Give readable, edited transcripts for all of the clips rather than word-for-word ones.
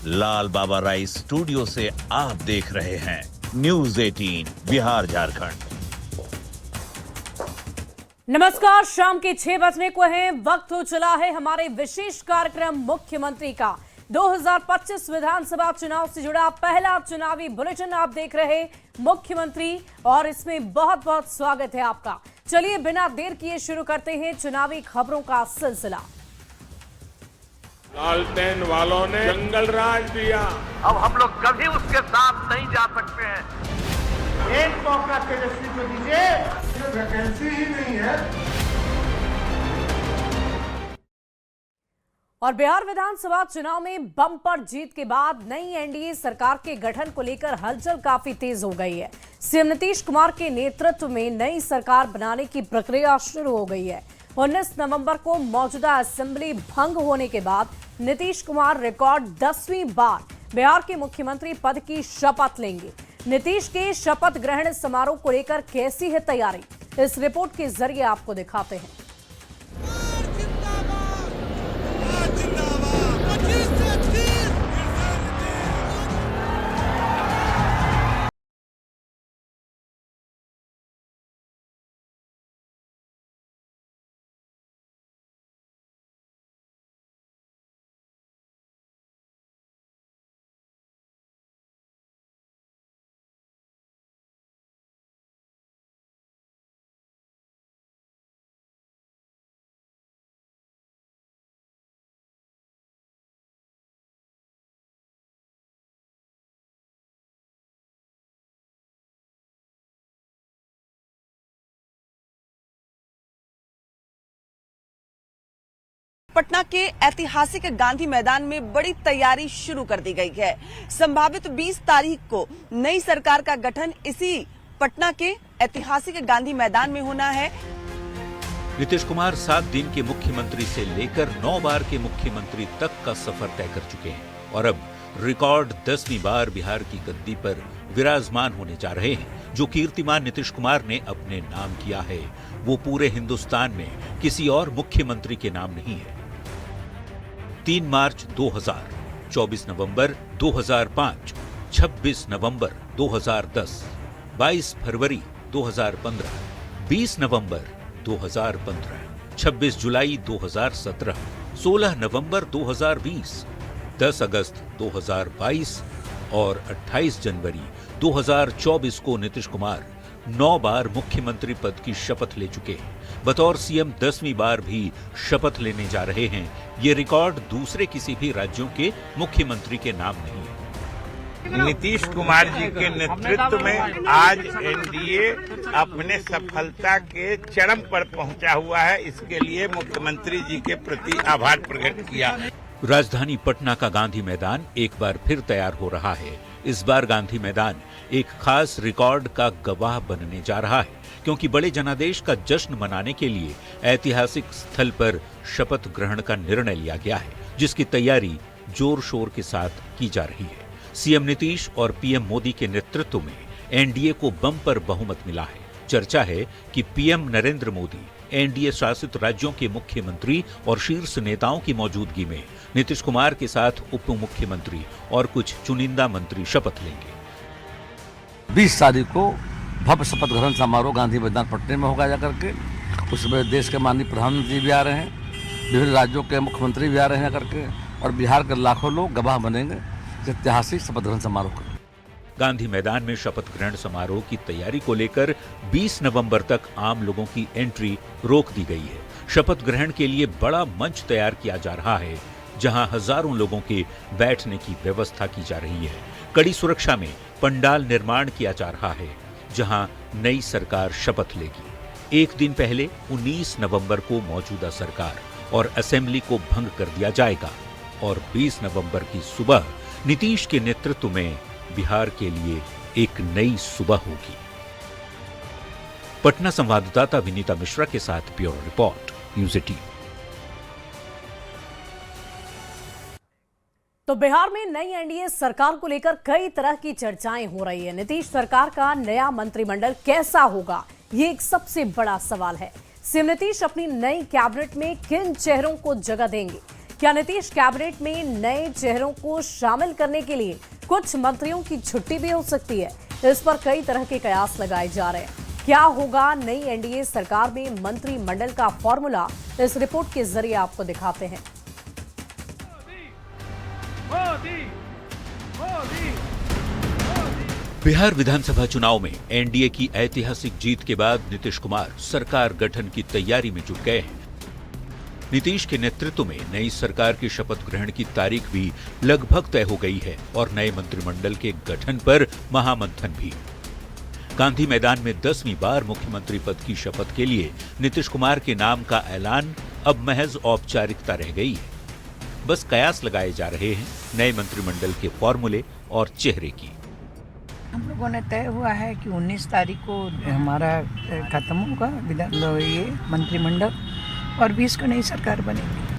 लाल बाबा राय studio से आप देख रहे हैं न्यूज 18 बिहार झारखंड। नमस्कार, शाम के 6 बजने को है। वक्त हो चला है हमारे विशेष कार्यक्रम मुख्यमंत्री का। 2025 विधानसभा चुनाव से जुड़ा पहला चुनावी बुलेटिन आप देख रहे मुख्यमंत्री, और इसमें बहुत बहुत स्वागत है आपका। चलिए बिना देर किए शुरू करते हैं चुनावी खबरों का सिलसिला। लालटेन वालों ने जंगल राज दिया, अब हम लोग कभी उसके साथ नहीं जा सकते हैं। एक मौका तेजस्वी को दीजिए, वैकेंसी ही नहीं है। और बिहार विधानसभा चुनाव में बम्पर जीत के बाद नई एनडीए सरकार के गठन को लेकर हलचल काफी तेज हो गई है। सीएम नीतीश कुमार के नेतृत्व में नई सरकार बनाने की प्रक्रिया शुरू हो गई है। 19 नवंबर को मौजूदा असेंबली भंग होने के बाद नीतीश कुमार रिकॉर्ड 10वीं बार बिहार के मुख्यमंत्री पद की शपथ लेंगे। नीतीश के शपथ ग्रहण समारोह को लेकर कैसी है तैयारी, इस रिपोर्ट के जरिए आपको दिखाते हैं। पटना के ऐतिहासिक गांधी मैदान में बड़ी तैयारी शुरू कर दी गई है। संभावित 20 तारीख को नई सरकार का गठन इसी पटना के ऐतिहासिक गांधी मैदान में होना है। नीतीश कुमार 7 दिन के मुख्यमंत्री से लेकर 9 बार के मुख्यमंत्री तक का सफर तय कर चुके हैं और अब रिकॉर्ड 10वीं बार बिहार की गद्दी पर विराजमान होने जा रहे हैं। जो कीर्तिमान नीतीश कुमार ने अपने नाम किया है वो पूरे हिंदुस्तान में किसी और मुख्यमंत्री के नाम नहीं है। 3 मार्च 2000, 24 नवंबर 2005, 26 नवंबर 2010, 22 फरवरी 2015, 20 नवंबर 2015, 26 जुलाई 2017, 16 नवंबर 2020, 10 अगस्त 2022 और 28 जनवरी 2024 को नीतीश कुमार 9 बार मुख्यमंत्री पद की शपथ ले चुके हैं। बतौर सीएम 10वीं बार भी शपथ लेने जा रहे हैं। ये रिकॉर्ड दूसरे किसी भी राज्यों के मुख्यमंत्री के नाम नहीं है। नीतीश कुमार जी के नेतृत्व में आज एनडीए अपने सफलता के चरम पर पहुंचा हुआ है। इसके लिए मुख्यमंत्री जी के प्रति आभार प्रकट किया। राजधानी पटना का गांधी मैदान एक बार फिर तैयार हो रहा है। इस बार गांधी मैदान एक खास रिकॉर्ड का गवाह बनने जा रहा है, क्योंकि बड़े जनादेश का जश्न मनाने के लिए ऐतिहासिक स्थल पर शपथ ग्रहण का निर्णय लिया गया है, जिसकी तैयारी जोर शोर के साथ की जा रही है। सीएम नीतीश और पीएम मोदी के नेतृत्व में एनडीए को बम्पर बहुमत मिला है। चर्चा है कि पीएम नरेंद्र मोदी एनडीए शासित राज्यों के मुख्यमंत्री और शीर्ष नेताओं की मौजूदगी में नीतीश कुमार के साथ उप मुख्यमंत्री और कुछ चुनिंदा मंत्री शपथ लेंगे। 20 तारीख को भव्य शपथ ग्रहण समारोह गांधी मैदान पटना में होगा जाकर के। उसमें देश के माननीय प्रधानमंत्री भी आ रहे हैं, विभिन्न राज्यों के मुख्यमंत्री भी आ रहे हैं करके, और बिहार के लाखों लोग गवाह बनेंगे ऐतिहासिक शपथ ग्रहण समारोह का। गांधी मैदान में शपथ ग्रहण समारोह की तैयारी को लेकर 20 नवंबर तक आम लोगों की एंट्री रोक दी गई है। शपथ ग्रहण के लिए बड़ा मंच तैयार किया जा रहा है, जहां हजारों लोगों के बैठने की व्यवस्था की जा रही है। कड़ी सुरक्षा में पंडाल निर्माण किया जा रहा है, जहां नई सरकार शपथ लेगी। एक दिन पहले 19 नवंबर को मौजूदा सरकार और असेंबली को भंग कर दिया जाएगा और 20 नवंबर की सुबह नीतीश के नेतृत्व में बिहार के लिए एक नई सुबह होगी। पटना संवाददाता विनीता मिश्रा के साथ ब्यूरो रिपोर्ट, न्यूज 18। तो बिहार में नई एनडीए सरकार को लेकर कई तरह की चर्चाएं हो रही है। नीतीश सरकार का नया मंत्रिमंडल कैसा होगा, ये एक सबसे बड़ा सवाल है। सीएम नीतीश अपनी नई कैबिनेट में किन चेहरों को जगह देंगे, क्या नीतीश कैबिनेट में नए चेहरों को शामिल करने के लिए कुछ मंत्रियों की छुट्टी भी हो सकती है? इस पर कई तरह के कयास लगाए जा रहे हैं। क्या होगा नई एनडीए सरकार में मंत्रिमंडल का फॉर्मूला, इस रिपोर्ट के जरिए आपको दिखाते हैं। बिहार विधानसभा चुनाव में एनडीए की ऐतिहासिक जीत के बाद नीतीश कुमार सरकार गठन की तैयारी में जुट गए हैं। नीतीश के नेतृत्व में नई सरकार की शपथ ग्रहण की तारीख भी लगभग तय हो गई है और नए मंत्रिमंडल के गठन पर महामंथन भी। गांधी मैदान में 10वीं बार मुख्यमंत्री पद की शपथ के लिए नीतीश कुमार के नाम का ऐलान अब महज औपचारिकता रह गई है। बस कयास लगाए जा रहे हैं नए मंत्रिमंडल के फॉर्मूले और चेहरे की। हम लोगों ने तय हुआ है कि 19 तारीख को हमारा खत्म होगा ये मंत्रिमंडल और 20 को नई सरकार बनेगी।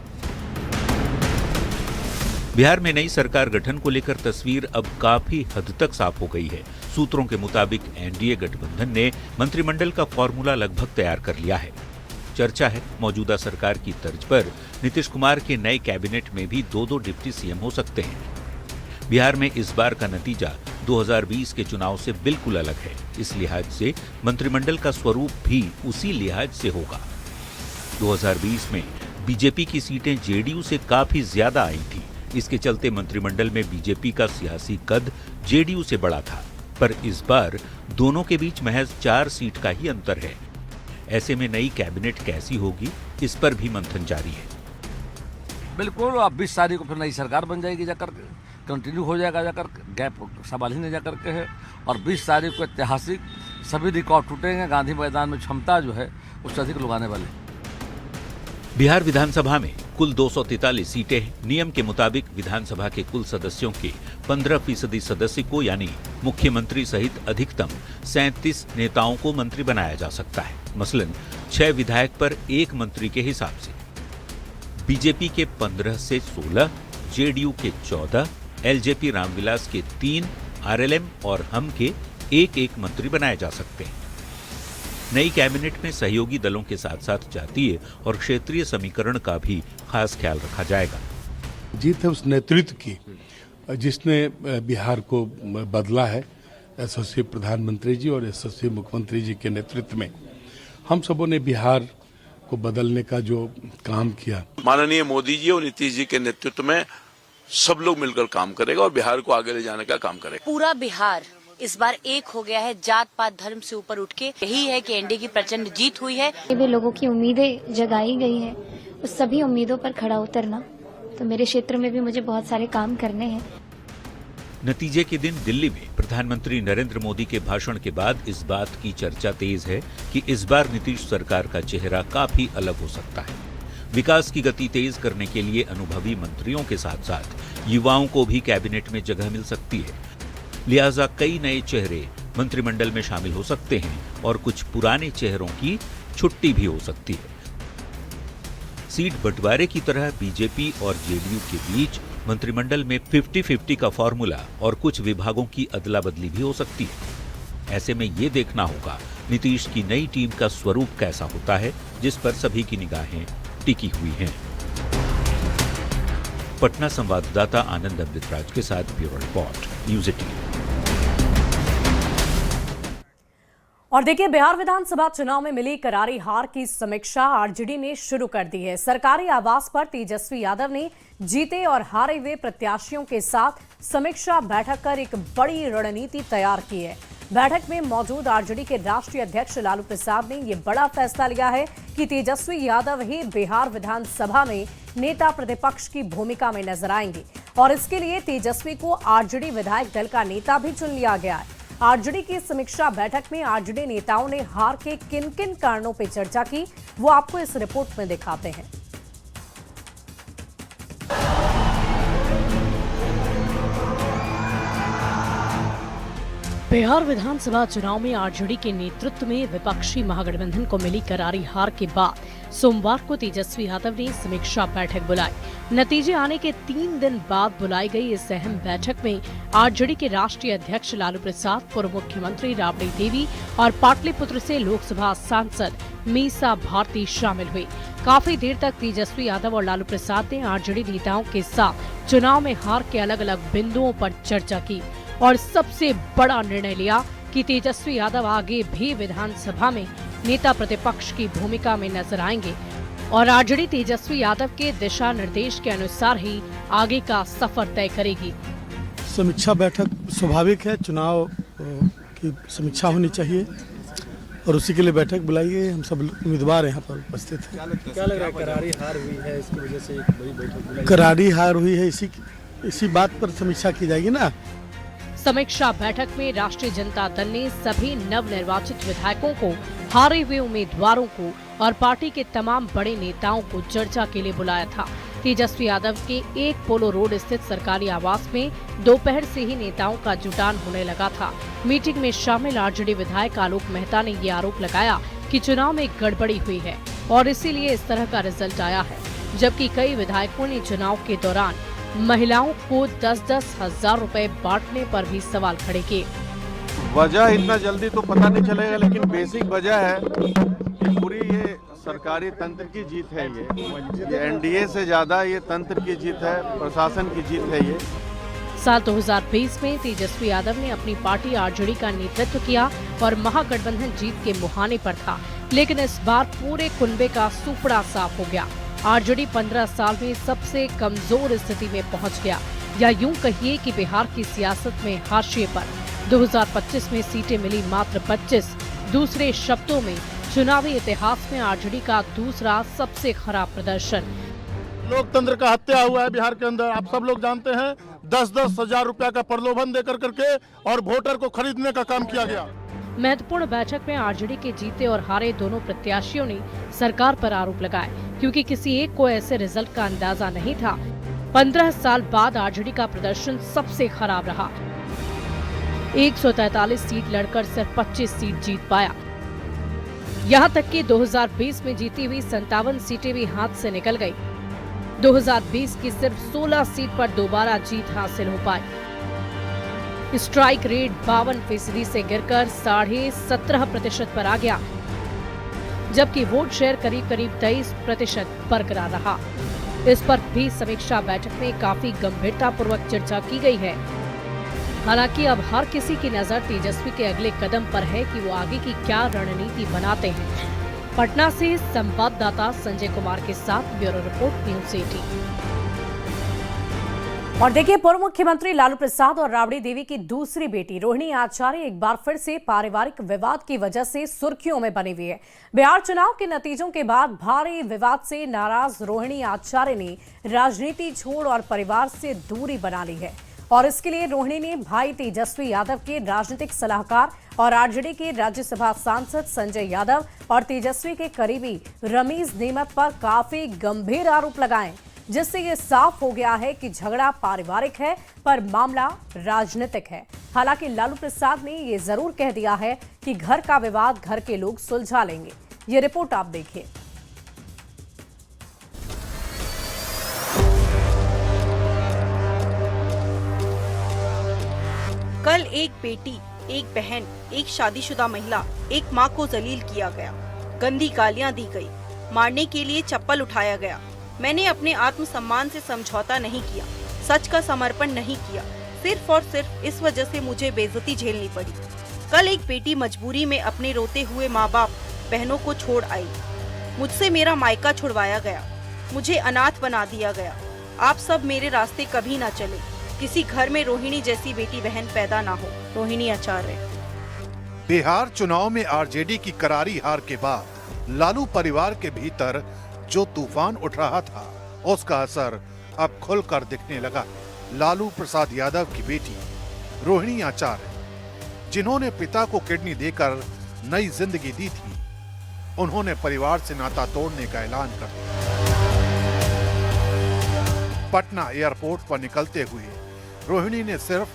बिहार में नई सरकार गठन को लेकर तस्वीर अब काफी हद तक साफ हो गई है। सूत्रों के मुताबिक एनडीए गठबंधन ने मंत्रिमंडल का फॉर्मूला लगभग तैयार कर लिया है। चर्चा है मौजूदा सरकार की तर्ज पर नीतीश कुमार के नए कैबिनेट में भी 2-2 डिप्टी सीएम हो सकते हैं। बिहार में इस बार का नतीजा 2020 के चुनाव से बिल्कुल अलग है। इस लिहाज से मंत्रिमंडल का स्वरूप भी उसी लिहाज से होगा। 2020 में बीजेपी की सीटें जेडीयू से काफी ज्यादा आई थी। इसके चलते मंत्रिमंडल में बीजेपी का सियासी कद जेडीयू से बड़ा था, पर इस बार दोनों के बीच महज 4 सीट का ही अंतर है। ऐसे में नई कैबिनेट कैसी होगी, इस पर भी मंथन जारी है। बिल्कुल, अब 20 तारीख को फिर नई सरकार बन जाएगी, जाकर कंटिन्यू हो जाएगा, जाकर गैप सवाल ही नहीं जाकर के है। और 20 तारीख को ऐतिहासिक सभी रिकॉर्ड टूटेंगे। गांधी मैदान में क्षमता जो है उससे अधिक लोग आने वाले। बिहार विधानसभा में कुल 243 सीटें हैं। नियम के मुताबिक विधानसभा के कुल सदस्यों के 15% सदस्य को यानी मुख्यमंत्री सहित अधिकतम 37 नेताओं को मंत्री बनाया जा सकता है। मसलन 6 विधायक पर 1 मंत्री के हिसाब से। बीजेपी के 15 से 16, जेडीयू के 14, एलजेपी रामविलास के 3, आरएलएम और हम के 1-1 मंत्री बनाए जा सकते हैं। नई कैबिनेट में सहयोगी दलों के साथ साथ जातीय और क्षेत्रीय समीकरण का भी खास ख्याल रखा जाएगा। जीत है उस नेतृत्व की जिसने बिहार को बदला है। यशस्वी प्रधानमंत्री जी और यशस्वी मुख्यमंत्री जी के नेतृत्व में हम सबों ने बिहार को बदलने का जो काम किया, माननीय मोदी जी और नीतीश जी के नेतृत्व में सब लोग मिलकर काम करेगा और बिहार को आगे ले जाने का काम करेगा। पूरा बिहार इस बार एक हो गया है, जात पात धर्म से ऊपर उठ के। यही है कि एनडीए की प्रचंड जीत हुई है। भी लोगों की उम्मीदें जगाई गई हैं, उस सभी उम्मीदों पर खड़ा उतरना, तो मेरे क्षेत्र में भी मुझे बहुत सारे काम करने हैं। नतीजे के दिन दिल्ली में प्रधानमंत्री नरेंद्र मोदी के भाषण के बाद इस बात की चर्चा तेज है कि इस बार नीतीश सरकार का चेहरा काफी अलग हो सकता है। विकास की गति तेज करने के लिए अनुभवी मंत्रियों के साथ साथ युवाओं को भी कैबिनेट में जगह मिल सकती है। लिहाजा कई नए चेहरे मंत्रिमंडल में शामिल हो सकते हैं और कुछ पुराने चेहरों की छुट्टी भी हो सकती है। सीट बंटवारे की तरह बीजेपी और जेडीयू के बीच मंत्रिमंडल में 50-50 का फॉर्मूला और कुछ विभागों की अदला बदली भी हो सकती है। ऐसे में ये देखना होगा नीतीश की नई टीम का स्वरूप कैसा होता है, जिस पर सभी की निगाहें टिकी हुई हैं। पटना संवाददाता आनंद अमृतराज के साथ ब्यूरो रिपोर्ट, न्यूज़ 18। और देखिए, बिहार विधानसभा चुनाव में मिली करारी हार की समीक्षा आरजेडी ने शुरू कर दी है। सरकारी आवास पर तेजस्वी यादव ने जीते और हारे हुए प्रत्याशियों के साथ समीक्षा बैठक कर एक बड़ी रणनीति तैयार की है। बैठक में मौजूद आरजेडी के राष्ट्रीय अध्यक्ष लालू प्रसाद ने यह बड़ा फैसला लिया है कि तेजस्वी यादव ही बिहार विधानसभा में नेता प्रतिपक्ष की भूमिका में नजर आएंगे और इसके लिए तेजस्वी को आरजेडी विधायक दल का नेता भी चुन लिया गया है। आरजेडी की समीक्षा बैठक में आरजेडी नेताओं ने हार के किन किन कारणों पर चर्चा की, वो आपको इस रिपोर्ट में दिखाते हैं। बिहार विधानसभा चुनाव में आरजेडी के नेतृत्व में विपक्षी महागठबंधन को मिली करारी हार के बाद सोमवार को तेजस्वी यादव ने समीक्षा बैठक बुलाई। नतीजे आने के 3 दिन बाद बुलाई गई इस अहम बैठक में आरजेडी के राष्ट्रीय अध्यक्ष लालू प्रसाद, पूर्व मुख्यमंत्री राबड़ी देवी और पाटलिपुत्र से लोकसभा सांसद मीसा भारती शामिल हुई। काफी देर तक तेजस्वी यादव और लालू प्रसाद ने आरजेडी नेताओं के साथ चुनाव में हार के अलग अलग बिंदुओं पर चर्चा की और सबसे बड़ा निर्णय लिया कि तेजस्वी यादव आगे भी विधानसभा में नेता प्रतिपक्ष की भूमिका में नजर आएंगे और आरजेडी तेजस्वी यादव के दिशा निर्देश के अनुसार ही आगे का सफर तय करेगी। समीक्षा बैठक स्वाभाविक है, चुनाव की समीक्षा होनी चाहिए और उसी के लिए बैठक बुलाई है। हम सब उम्मीदवार यहाँ पर उपस्थित हैं। क्या लग रहा है, करारी हार हुई है, इसकी वजह से एक बड़ी बैठक बुलाई? करारी हार हुई है, इसी बात पर समीक्षा की जाएगी ना। समीक्षा बैठक में राष्ट्रीय जनता दल ने सभी नवनिर्वाचित विधायकों को, हारे हुए उम्मीदवारों को और पार्टी के तमाम बड़े नेताओं को चर्चा के लिए बुलाया था। तेजस्वी यादव के एक पोलो रोड स्थित सरकारी आवास में दोपहर से ही नेताओं का जुटान होने लगा था। मीटिंग में शामिल आरजेडी विधायक आलोक मेहता ने ये आरोप लगाया कि चुनाव में गड़बड़ी हुई है और इसीलिए इस तरह का रिजल्ट आया है, जबकि कई विधायकों ने चुनाव के दौरान महिलाओं को 10-10 हजार रुपए बांटने पर भी सवाल खड़े किए। वजह इतना जल्दी तो पता नहीं चलेगा, लेकिन बेसिक वजह है कि पूरी ये सरकारी तंत्र की जीत है। ये एनडीए से ज्यादा ये तंत्र की जीत है, प्रशासन की जीत है। ये साल 2020 में तेजस्वी यादव ने अपनी पार्टी आरजेडी का नेतृत्व किया और महागठबंधन जीत के मुहाने पर था, लेकिन इस बार पूरे कुनबे का सुपड़ा साफ हो गया। आरजेडी 15 साल में सबसे कमजोर स्थिति में पहुंच गया, या यूं कहिए कि बिहार की सियासत में हाशिए पर। 2025 में सीटें मिली मात्र 25। दूसरे शब्दों में चुनावी इतिहास में आरजेडी का दूसरा सबसे खराब प्रदर्शन। लोकतंत्र का हत्या हुआ है बिहार के अंदर, आप सब लोग जानते हैं। 10-10 हजार रुपया का प्रलोभन देकर करके और वोटर को खरीदने का काम किया गया। महत्वपूर्ण बैठक में आरजेडी के जीते और हारे दोनों प्रत्याशियों ने सरकार पर आरोप लगाए, क्योंकि किसी एक को ऐसे रिजल्ट का अंदाजा नहीं था। 15 साल बाद आरजेडी का प्रदर्शन सबसे खराब रहा। 143 सीट लड़कर सिर्फ 25 सीट जीत पाया। यहाँ तक कि 2020 में जीती हुई 57 सीटें भी हाथ से निकल गई। 2020 की सिर्फ 16 सीट पर दोबारा जीत हासिल हो पाई। स्ट्राइक रेट 52% से गिरकर 17.5% पर आ गया, जबकि वोट शेयर करीब 23% बरकरार रहा। इस पर भी समीक्षा बैठक में काफी गंभीरता पूर्वक चर्चा की गई है। हालांकि अब हर किसी की नजर तेजस्वी के अगले कदम पर है कि वो आगे की क्या रणनीति बनाते हैं। पटना से संवाददाता संजय कुमार के साथ ब्यूरो रिपोर्ट, न्यूज़ 18। और देखिए, पूर्व मुख्यमंत्री लालू प्रसाद और राबड़ी देवी की दूसरी बेटी रोहिणी आचार्य एक बार फिर से पारिवारिक विवाद की वजह से सुर्खियों में बनी हुई है। बिहार चुनाव के नतीजों के बाद भारी विवाद से नाराज रोहिणी आचार्य ने राजनीति छोड़ और परिवार से दूरी बना ली है और इसके लिए रोहिणी ने भाई तेजस्वी यादव के राजनीतिक सलाहकार और आरजेडी के राज्यसभा सांसद संजय यादव और तेजस्वी के करीबी रमीज नेमत पर काफी गंभीर आरोप लगाए, जिससे ये साफ हो गया है कि झगड़ा पारिवारिक है पर मामला राजनीतिक है। हालांकि लालू प्रसाद ने ये जरूर कह दिया है कि घर का विवाद घर के लोग सुलझा लेंगे। ये रिपोर्ट आप देखिए। कल एक बेटी, एक बहन, एक शादीशुदा महिला, एक मां को जलील किया गया, गंदी गालियां दी गई, मारने के लिए चप्पल उठाया गया। मैंने अपने आत्मसम्मान से समझौता नहीं किया, सच का समर्पण नहीं किया, सिर्फ और सिर्फ इस वजह से मुझे बेइज्जती झेलनी पड़ी। कल एक बेटी मजबूरी में अपने रोते हुए माँ बाप, बहनों को छोड़ आई। मुझसे मेरा मायका छुड़वाया गया, मुझे अनाथ बना दिया गया। आप सब मेरे रास्ते कभी ना चले, किसी घर में रोहिणी जैसी बेटी बहन पैदा ना हो। रोहिणी आचार्य। बिहार चुनाव में आरजेडी की करारी हार के बाद लालू परिवार के भीतर जो तूफान उठ रहा था, उसका असर अब खुलकर दिखने लगा। लालू प्रसाद यादव की बेटी रोहिणी आचार्य, जिन्होंने पिता को किडनी देकर नई जिंदगी दी थी, उन्होंने परिवार से नाता तोड़ने का ऐलान कर दिया। पटना एयरपोर्ट पर निकलते हुए रोहिणी ने सिर्फ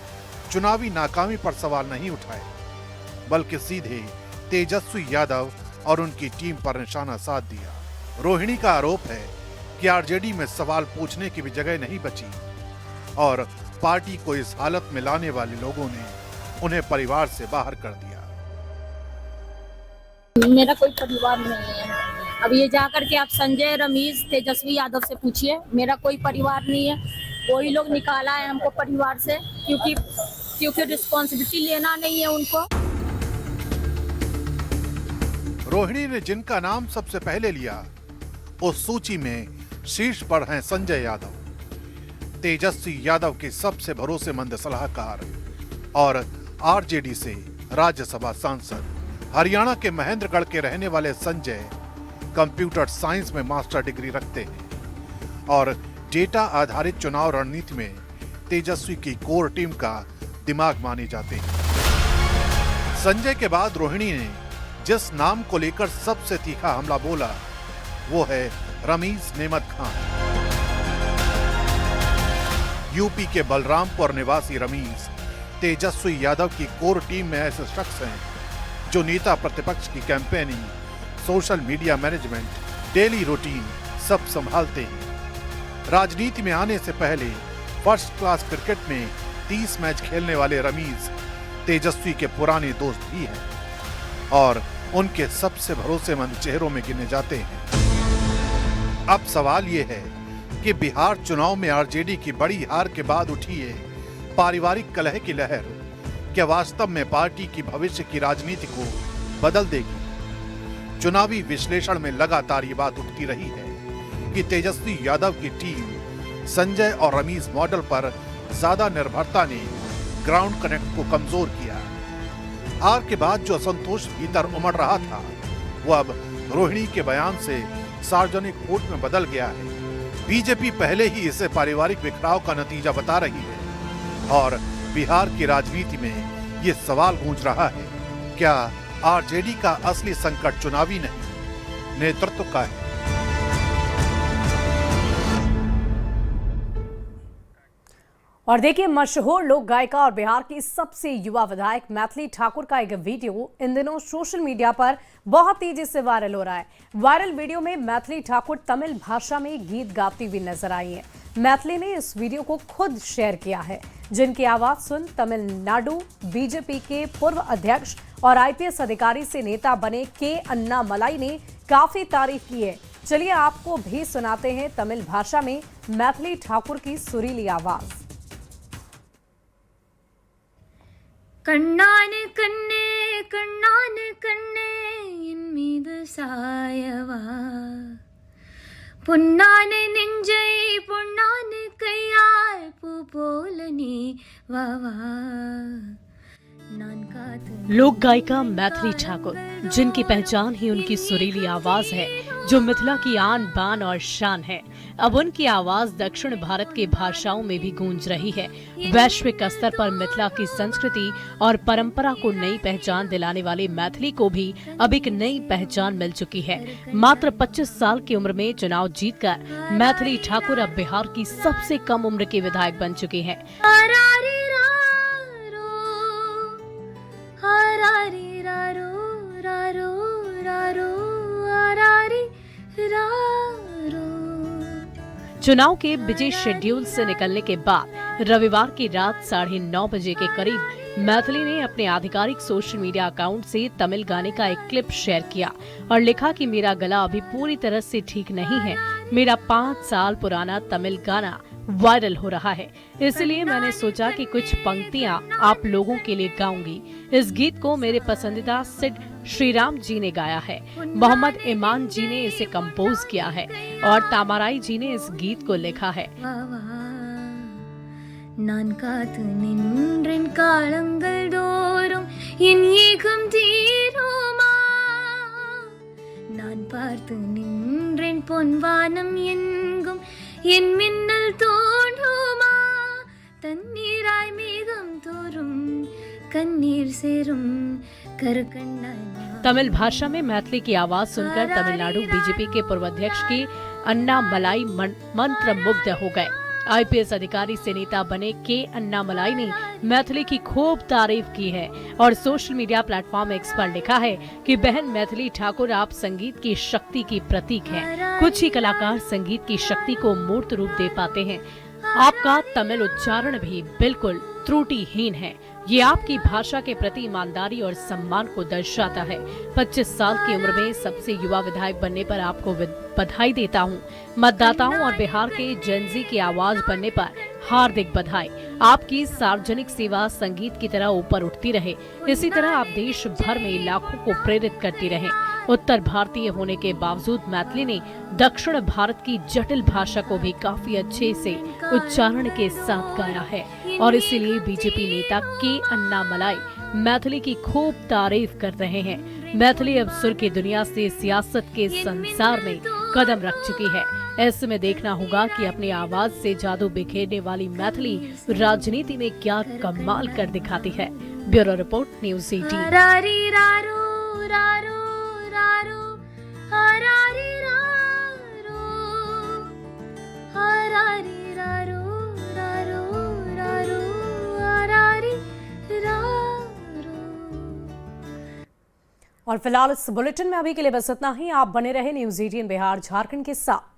चुनावी नाकामी पर सवाल नहीं उठाए, बल्कि सीधे तेजस्वी यादव और उनकी टीम पर निशाना साध दिया। रोहिणी का आरोप है कि आरजेडी में सवाल पूछने की भी जगह नहीं बची और पार्टी को इस हालत में लाने वाले लोगों ने उन्हें परिवार से बाहर कर दिया। मेरा कोई परिवार नहीं है। अब ये जाकर के आप संजय, रमेश, तेजस्वी यादव से पूछिए, मेरा कोई परिवार नहीं है। वही लोग निकाला है हमको परिवार से, क्योंकि रिस्पॉन्सिबिलिटी लेना नहीं है उनको। रोहिणी ने जिनका नाम सबसे पहले लिया उस सूची में शीर्ष पर हैं संजय यादव, तेजस्वी यादव के सबसे भरोसेमंद सलाहकार और आरजेडी से राज्यसभा सांसद। हरियाणा के महेंद्रगढ़ के रहने वाले संजय कंप्यूटर साइंस में मास्टर डिग्री रखते हैं और डेटा आधारित चुनाव रणनीति में तेजस्वी की कोर टीम का दिमाग माने जाते हैं। संजय के बाद रोहिणी ने जिस नाम को लेकर सबसे तीखा हमला बोला वो है रमीज नेमत खान। यूपी के बलरामपुर निवासी रमीज तेजस्वी यादव की कोर टीम में ऐसे शख्स हैं जो नेता प्रतिपक्ष की campaigning, social media management, daily routine सब संभालते हैं। राजनीति में आने से पहले फर्स्ट क्लास क्रिकेट में 30 मैच खेलने वाले रमीज तेजस्वी के पुराने दोस्त भी हैं और उनके सबसे भरोसेमंद चेहरों में गिने जाते हैं। अब सवाल ये है कि बिहार चुनाव में आरजेडी की बड़ी हार के बाद उठी है पारिवारिक कलह की लहर क्या वास्तव में पार्टी की भविष्य की राजनीति को बदल देगी? चुनावी विश्लेषण में लगातार ये बात उठती रही है कि तेजस्वी यादव की टीम संजय और रमीज मॉडल पर ज्यादा निर्भरता ने ग्राउंड कनेक्ट को कमजोर किया। हार के बाद जो असंतोष भीतर उमड़ रहा था वो अब रोहिणी के बयान से सार्वजनिक वोट में बदल गया है। बीजेपी पहले ही इसे पारिवारिक बिखराव का नतीजा बता रही है और बिहार की राजनीति में ये सवाल गूंज रहा है, क्या आरजेडी का असली संकट चुनावी नहीं नेतृत्व का है? और देखिए, मशहूर लोक गायिका और बिहार की सबसे युवा विधायक मैथिली ठाकुर का एक वीडियो इन दिनों सोशल मीडिया पर बहुत तेजी से वायरल हो रहा है। वायरल वीडियो में मैथिली ठाकुर तमिल भाषा में गीत गाती हुई नजर आई है। मैथिली ने इस वीडियो को खुद शेयर किया है, जिनकी आवाज सुन तमिलनाडु बीजेपी के पूर्व अध्यक्ष और आईपीएस अधिकारी से नेता बने के अन्नामलाई ने काफी तारीफ की है। चलिए आपको भी सुनाते हैं तमिल भाषा में मैथिली ठाकुर की सुरीली आवाज। कण्णाने कन्ने कण्णाने कन्ने इन्मीदु सायवा पुन्नाने निंजै पुन्नाने कैयाय पुपोलनी वावा। लोक गायिका मैथिली ठाकुर, जिनकी पहचान ही उनकी सुरीली आवाज है, जो मिथिला की आन बान और शान है। अब उनकी आवाज दक्षिण भारत के भाषाओं में भी गूंज रही है। वैश्विक स्तर पर मिथिला की संस्कृति और परंपरा को नई पहचान दिलाने वाली मैथिली को भी अब एक नई पहचान मिल चुकी है। मात्र 25 साल की उम्र में चुनाव जीतकर मैथिली ठाकुर अब बिहार की सबसे कम उम्र की विधायक बन चुकी हैं। चुनाव के बिजी शेड्यूल से निकलने के बाद रविवार की रात 9:30 बजे के करीब मैथिली ने अपने आधिकारिक सोशल मीडिया अकाउंट से तमिल गाने का एक क्लिप शेयर किया और लिखा कि मेरा गला अभी पूरी तरह से ठीक नहीं है। मेरा 5 साल पुराना तमिल गाना वायरल हो रहा है, इसलिए मैंने सोचा कि कुछ पंक्तियां आप लोगों के लिए गाऊंगी। इस गीत को मेरे पसंदीदा सिड श्रीराम जी ने गाया है। मोहम्मद इमान जी ने इसे कंपोज किया है और तामाराई जी ने इस गीत को लिखा है। நான் காத்து நின்றேன் காலங்கள் தோறும் என் ஏகம் தீருமா நான் பார்த்து நின்றேன் பொன்வானம் எங்கும் என் மின்னல் தோன்றுமா தண்ணீராய் மேகம் தோறும் கண்ணீர் சேரும் கருக்கண்ணாய்। तमिल भाषा में मैथिली की आवाज सुनकर तमिलनाडु बीजेपी के पूर्व अध्यक्ष की अन्नामलाई मंत्र मुग्ध हो गए आईपीएस अधिकारी से नेता बने के अन्नामलाई ने मैथिली की खूब तारीफ की है और सोशल मीडिया प्लेटफॉर्म एक्स पर लिखा है कि बहन मैथिली ठाकुर, आप संगीत की शक्ति की प्रतीक हैं। कुछ ही कलाकार संगीत की शक्ति को मूर्त रूप दे पाते हैं। आपका तमिल उच्चारण भी बिल्कुल त्रुटिहीन है। ये आपकी भाषा के प्रति ईमानदारी और सम्मान को दर्शाता है। 25 साल की उम्र में सबसे युवा विधायक बनने पर आपको बधाई देता हूँ। मतदाताओं और बिहार के जेनजी की आवाज बनने पर हार्दिक बधाई। आपकी सार्वजनिक सेवा संगीत की तरह ऊपर उठती रहे। इसी तरह आप देश भर में लाखों को प्रेरित करती रहें। उत्तर भारतीय होने के बावजूद मैथिली ने दक्षिण भारत की जटिल भाषा को भी काफी अच्छे से उच्चारण के साथ गाया है और इसीलिए बीजेपी नेता के अन्नामलाई मैथिली की खूब तारीफ कर रहे हैं। मैथिली अब सुर की दुनिया से सियासत के संसार में कदम रख चुकी है। ऐसे में देखना होगा कि अपनी आवाज से जादू बिखेरने वाली मैथिली राजनीति में क्या कमाल कर दिखाती है। Bureau report, news 18। और फिलहाल इस बुलेटिन में अभी के लिए बस इतना ही। आप बने रहे न्यूज़ 18 बिहार झारखंड के साथ।